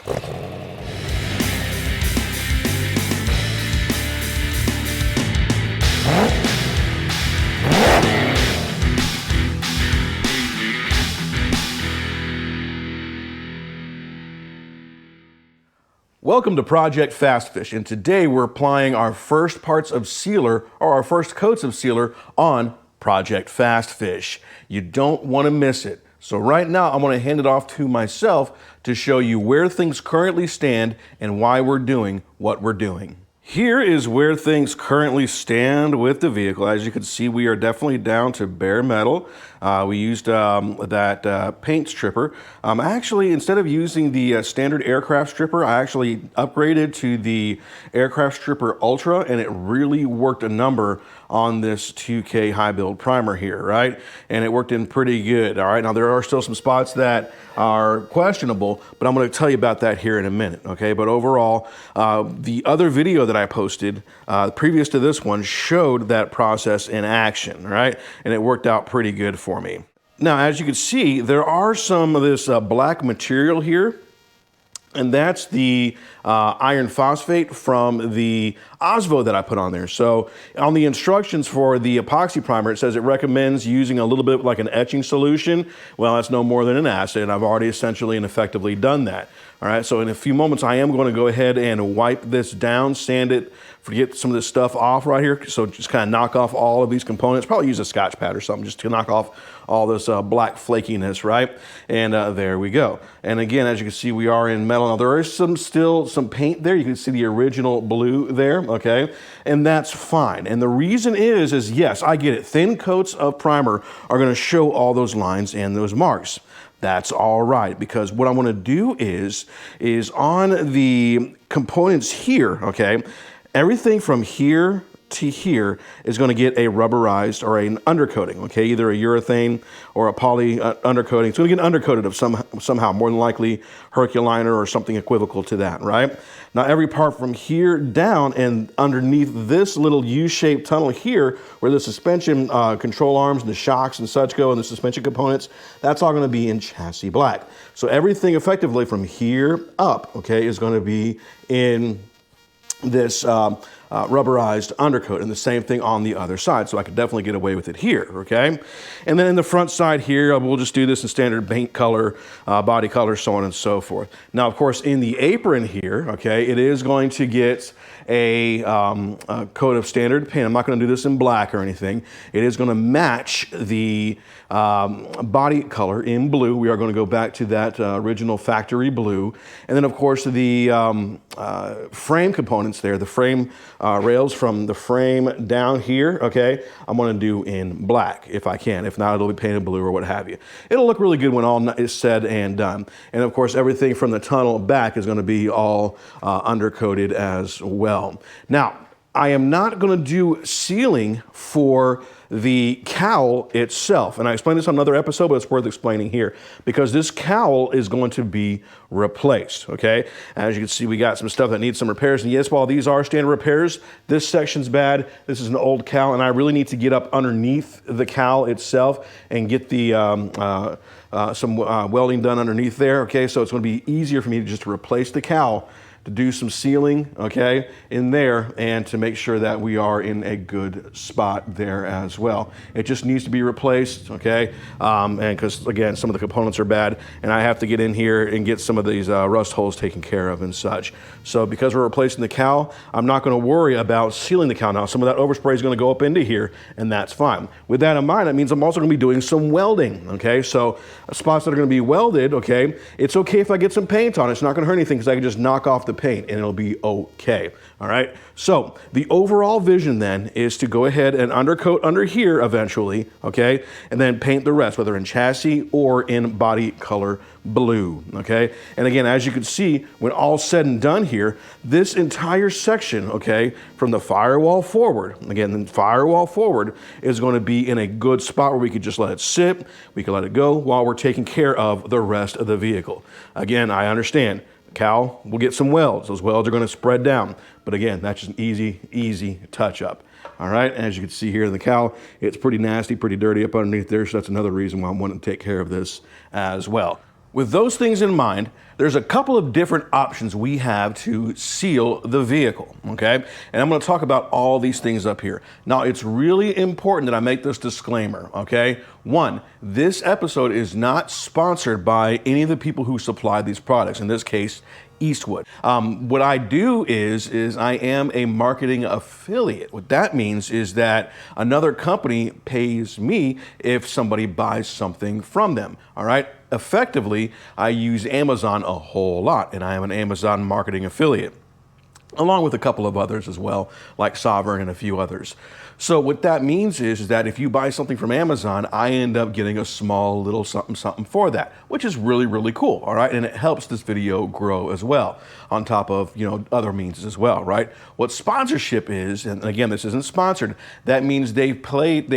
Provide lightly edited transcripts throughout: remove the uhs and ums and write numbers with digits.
Welcome to Project Fast Fish, and today we're applying our first parts of sealer, or our first coats of sealer, on Project Fast Fish. You don't want to miss it. So right now I'm going to hand it off to myself to show you where things currently stand and why we're doing what we're doing. Here is where things currently stand with the vehicle. As you can see, we are definitely down to bare metal. We used that paint stripper. Actually, instead of using the standard aircraft stripper, I actually upgraded to the aircraft stripper Ultra, and it really worked a number on this 2K high build primer here, right? And it worked in pretty good, all right? Now, there are still some spots that are questionable, but I'm gonna tell you about that here in a minute, okay? But overall, the other video that I posted previous to this one showed that process in action, right? And it worked out pretty good for me. Now, as you can see, there are some of this black material here, and that's the iron phosphate from the Osvo that I put on there. So on the instructions for the epoxy primer, it says it recommends using a little bit like an etching solution. Well, that's no more than an acid, and I've already essentially and effectively done that. All right, so in a few moments, I am going to go ahead and wipe this down, sand it, get some of this stuff off right here. So just kind of knock off all of these components. Probably use a Scotch pad or something just to knock off all this black flakiness, right? And there we go. And again, as you can see, we are in metal. Now, there is still some paint there. You can see the original blue there, okay? And that's fine. And the reason is yes, I get it. Thin coats of primer are going to show all those lines and those marks. That's all right, because what I want to do is on the components here, okay, everything from here to here is going to get a rubberized or an undercoating, okay, either a urethane or a poly undercoating. It's going to get undercoated of somehow, more than likely Herculiner or something equivocal to that, right? Now, every part from here down and underneath this little U-shaped tunnel here, where the suspension control arms and the shocks and such go, and the suspension components, that's all going to be in chassis black. So everything effectively from here up, okay, is going to be in this rubberized undercoat, and the same thing on the other side. So I could definitely get away with it here, okay? And then in the front side here, we'll just do this in standard paint color, body color, so on and so forth. Now, of course, in the apron here, okay, it is going to get a coat of standard paint. I'm not going to do this in black or anything. It is going to match the body color in blue. We are going to go back to that original factory blue. And then, of course, the frame components there, the frame rails from the frame down here, okay, I'm going to do in black if I can. If not, it'll be painted blue or what have you. It'll look really good when all is said and done. And, of course, everything from the tunnel back is going to be all undercoated as well. Now, I am not going to do sealing for the cowl itself. And I explained this on another episode, but it's worth explaining here because this cowl is going to be replaced, okay? As you can see, we got some stuff that needs some repairs. And yes, while these are standard repairs, this section's bad. This is an old cowl, and I really need to get up underneath the cowl itself and get the some welding done underneath there, okay? So it's going to be easier for me to just replace the cowl, to do some sealing, okay, in there, and to make sure that we are in a good spot there as well. It just needs to be replaced, okay, and because, again, some of the components are bad, and I have to get in here and get some of these rust holes taken care of and such. So because we're replacing the cowl, I'm not going to worry about sealing the cowl now. Some of that overspray is going to go up into here, and that's fine. With that in mind, that means I'm also going to be doing some welding, okay? So spots that are going to be welded, okay, it's okay if I get some paint on it. It's not going to hurt anything because I can just knock off the paint and it'll be okay. All right. So the overall vision then is to go ahead and undercoat under here eventually, okay, and then paint the rest, whether in chassis or in body color blue, okay. And again, as you can see, when all said and done here, this entire section, okay, from the firewall forward, again, the firewall forward is going to be in a good spot where we could just let it sit, we can let it go while we're taking care of the rest of the vehicle. Again, I understand. Cowl will get some welds. Those welds are going to spread down. But again, that's just an easy touch up. All right, as you can see here in the cowl, it's pretty nasty, pretty dirty up underneath there. So that's another reason why I'm wanting to take care of this as well. With those things in mind, there's a couple of different options we have to seal the vehicle, okay? And I'm gonna talk about all these things up here. Now, it's really important that I make this disclaimer, okay? One, this episode is not sponsored by any of the people who supply these products, in this case, Eastwood. What I do is I am a marketing affiliate. What that means is that another company pays me if somebody buys something from them, all right? Effectively, I use Amazon a whole lot, and I am an Amazon marketing affiliate, along with a couple of others as well, like Sovereign and a few others. So what that means is that if you buy something from Amazon, I end up getting a small little something something for that, which is really, really cool, all right? And it helps this video grow as well, on top of, you know, other means as well, right? What sponsorship is, and again, this isn't sponsored, that means they paid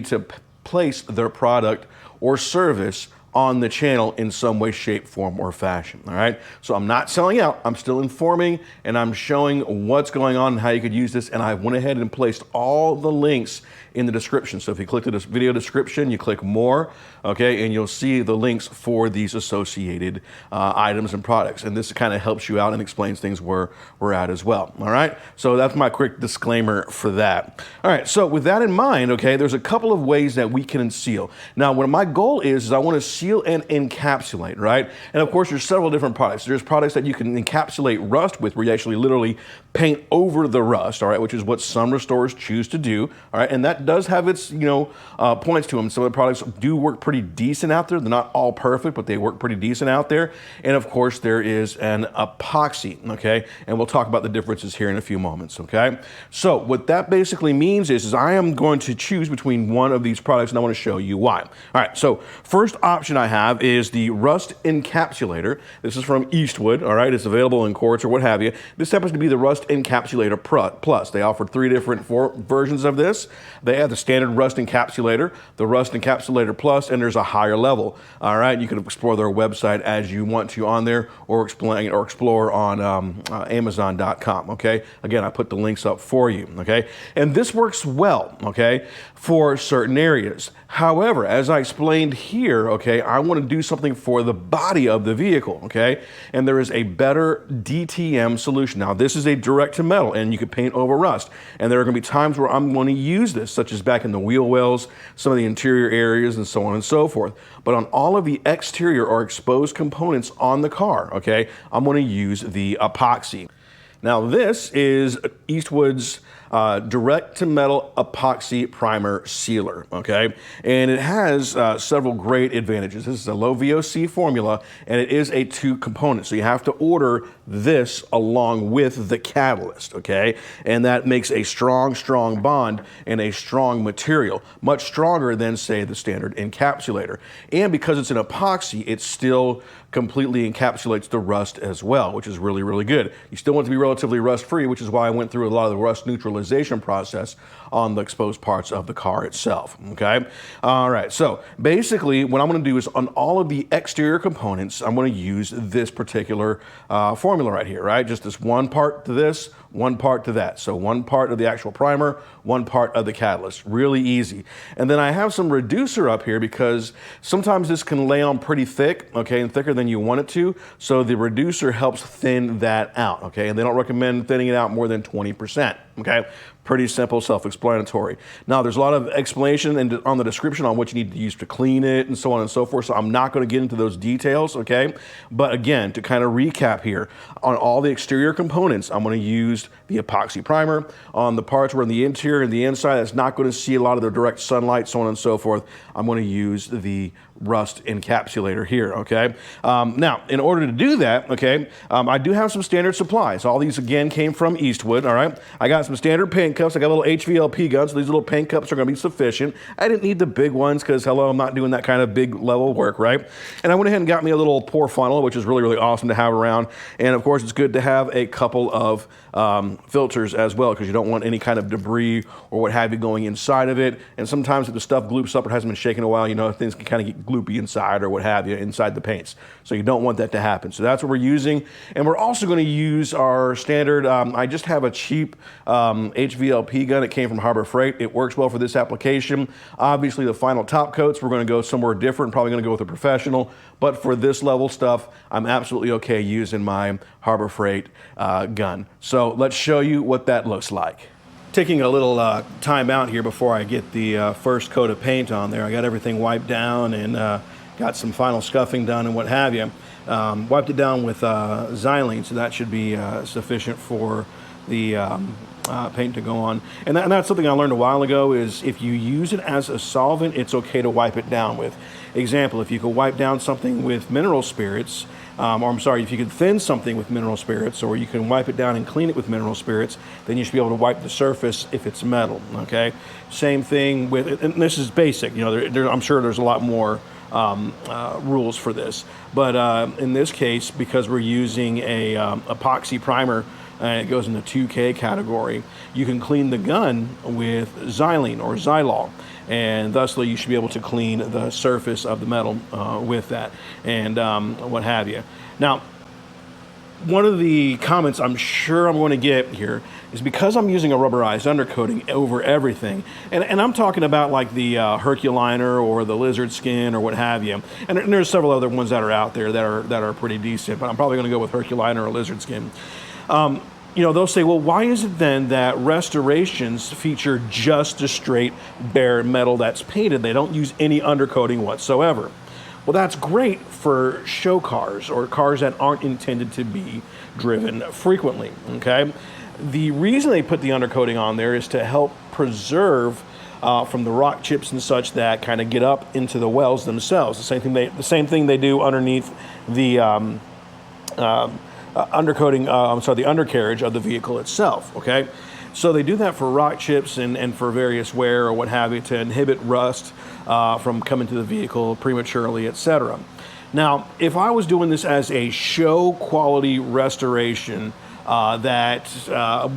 to place their product or service on the channel in some way, shape, form, or fashion, all right? So I'm not selling out, I'm still informing, and I'm showing what's going on and how you could use this, and I went ahead and placed all the links in the description. So if you click to this video description, you click more, okay, and you'll see the links for these associated items and products. And this kind of helps you out and explains things where we're at as well, all right? So that's my quick disclaimer for that. All right, so with that in mind, okay, there's a couple of ways that we can seal. Now, what my goal is I want to seal and encapsulate, right? And of course, there's several different products. There's products that you can encapsulate rust with, where you actually literally paint over the rust, all right, which is what some restorers choose to do, all right? And that does have its, you know, points to them. Some of the products do work pretty decent out there. They're not all perfect, but they work pretty decent out there. And of course, there is an epoxy, okay? And we'll talk about the differences here in a few moments, okay? So what that basically means is I am going to choose between one of these products, and I want to show you why. All right, so first option I have is the Rust Encapsulator. This is from Eastwood, all right? It's available in quartz or what have you. This happens to be the Rust Encapsulator Plus. They offer three different versions of this. They have the standard Rust Encapsulator, the Rust Encapsulator Plus, and there's a higher level, all right? You can explore their website as you want to on there, or explore on Amazon.com, okay? Again, I put the links up for you, okay? And this works well, okay, for certain areas. However, as I explained here, okay, I want to do something for the body of the vehicle, okay? And there is a better DTM solution. Now, this is a direct to metal, and you can paint over rust. And there are going to be times where I'm going to use this, such as back in the wheel wells, some of the interior areas, and so on and so forth. But on all of the exterior or exposed components on the car, okay, I'm going to use the epoxy. Now, this is Eastwood's direct to metal epoxy primer sealer, okay? And it has several great advantages. This is a low VOC formula, and it is a 2-component. So you have to order this along with the catalyst, okay? And that makes a strong, strong bond and a strong material, much stronger than, say, the standard encapsulator. And because it's an epoxy, it still completely encapsulates the rust as well, which is really, really good. You still want it to be relatively rust-free, which is why I went through a lot of the rust neutralization process on the exposed parts of the car itself, okay? All right, so basically what I'm gonna do is on all of the exterior components, I'm gonna use this particular formula right here, right? Just this one part to this, one part to that. So one part of the actual primer, one part of the catalyst. Really easy. And then I have some reducer up here because sometimes this can lay on pretty thick, okay, and thicker than you want it to. So the reducer helps thin that out, okay? And they don't recommend thinning it out more than 20%, okay? Pretty simple, self-explanatory. Now, there's a lot of explanation on the description on what you need to use to clean it and so on and so forth, so I'm not going to get into those details, okay? But again, to kind of recap here, on all the exterior components, I'm going to use the epoxy primer. On the parts where in the interior and the inside, that's not going to see a lot of the direct sunlight, so on and so forth, I'm going to use the Rust Encapsulator here, okay? Now, in order to do that, okay, I do have some standard supplies. All these, again, came from Eastwood, all right? I got some standard paint cups. I got little HVLP guns, so these little paint cups are gonna be sufficient. I didn't need the big ones because, hello, I'm not doing that kind of big level work, right? And I went ahead and got me a little pour funnel, which is really, really awesome to have around. And of course, it's good to have a couple of filters as well, because you don't want any kind of debris or what have you going inside of it. And sometimes if the stuff gloops up or hasn't been shaken in a while, you know, things can kind of gloopy inside or what have you inside the paints. So you don't want that to happen. So that's what we're using. And we're also going to use our standard, I just have a cheap HVLP gun. It came from Harbor Freight. It works well for this application. Obviously the final top coats, we're going to go somewhere different, probably going to go with a professional. But for this level stuff, I'm absolutely okay using my Harbor Freight gun. So let's show you what that looks like. Taking a little time out here before I get the first coat of paint on there. I got everything wiped down and got some final scuffing done and what have you. Wiped it down with xylene, so that should be sufficient for the paint to go on. And that's something I learned a while ago, is if you use it as a solvent, it's okay to wipe it down with. Example, if you could wipe down something with mineral spirits, or I'm sorry, if you could thin something with mineral spirits, or you can wipe it down and clean it with mineral spirits, then you should be able to wipe the surface if it's metal, okay? Same thing with, and this is basic, you know, I'm sure there's a lot more rules for this. But in this case, because we're using a epoxy primer, it goes in the 2K category, you can clean the gun with xylene or xylol. And thusly you should be able to clean the surface of the metal with that and what have you. Now, one of the comments I'm sure I'm going to get here is because I'm using a rubberized undercoating over everything, and I'm talking about like the Herculiner or the lizard skin or what have you, and there's several other ones that are out there that are pretty decent, but I'm probably going to go with Herculiner or lizard skin. You know, they'll say, well, why is it then that restorations feature just a straight bare metal that's painted? They don't use any undercoating whatsoever. Well, that's great for show cars or cars that aren't intended to be driven frequently, okay? The reason they put the undercoating on there is to help preserve from the rock chips and such that kind of get up into the wells themselves. The same thing they do underneath the the undercarriage of the vehicle itself, okay? So they do that for rock chips and for various wear or what have you to inhibit rust from coming to the vehicle prematurely, etc. Now, if I was doing this as a show quality restoration that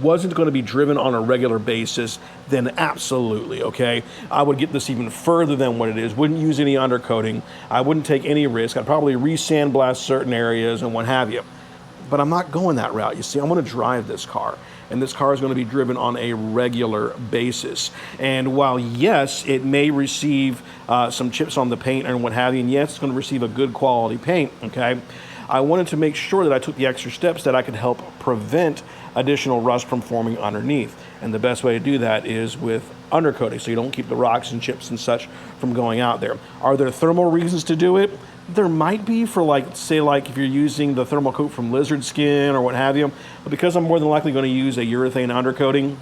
wasn't going to be driven on a regular basis, then absolutely, okay? I would get this even further than what it is. Wouldn't use any undercoating. I wouldn't take any risk. I'd probably re-sandblast certain areas and what have you. But I'm not going that route. You see, I'm going to drive this car, and this car is going to be driven on a regular basis. And while, yes, it may receive some chips on the paint and what have you, and yes, it's going to receive a good quality paint, okay? I wanted to make sure that I took the extra steps that I could help prevent additional rust from forming underneath. And the best way to do that is with undercoating, so you don't keep the rocks and chips and such from going out there. Are there thermal reasons to do it? There might be for say if you're using the thermal coat from lizard skin or what have you, but because I'm more than likely going to use a urethane undercoating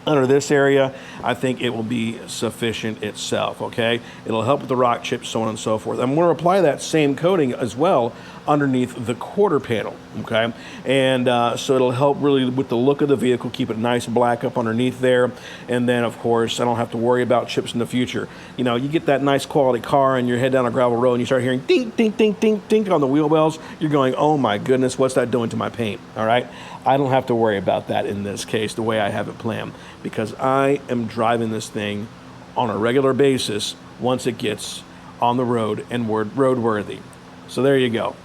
under this area, I think it will be sufficient itself, okay? It'll help with the rock chips, so on and so forth. I'm going to apply that same coating as well underneath the quarter panel, okay? And so it'll help really with the look of the vehicle, keep it nice black up underneath there. And then, of course, I don't have to worry about chips in the future. You know, you get that nice quality car and you head down a gravel road and you start hearing dink, dink, dink, dink, dink on the wheel wells. You're going, oh my goodness, what's that doing to my paint, all right? I don't have to worry about that in this case, the way I have it planned, because I am driving this thing on a regular basis once it gets on the road and roadworthy. So there you go.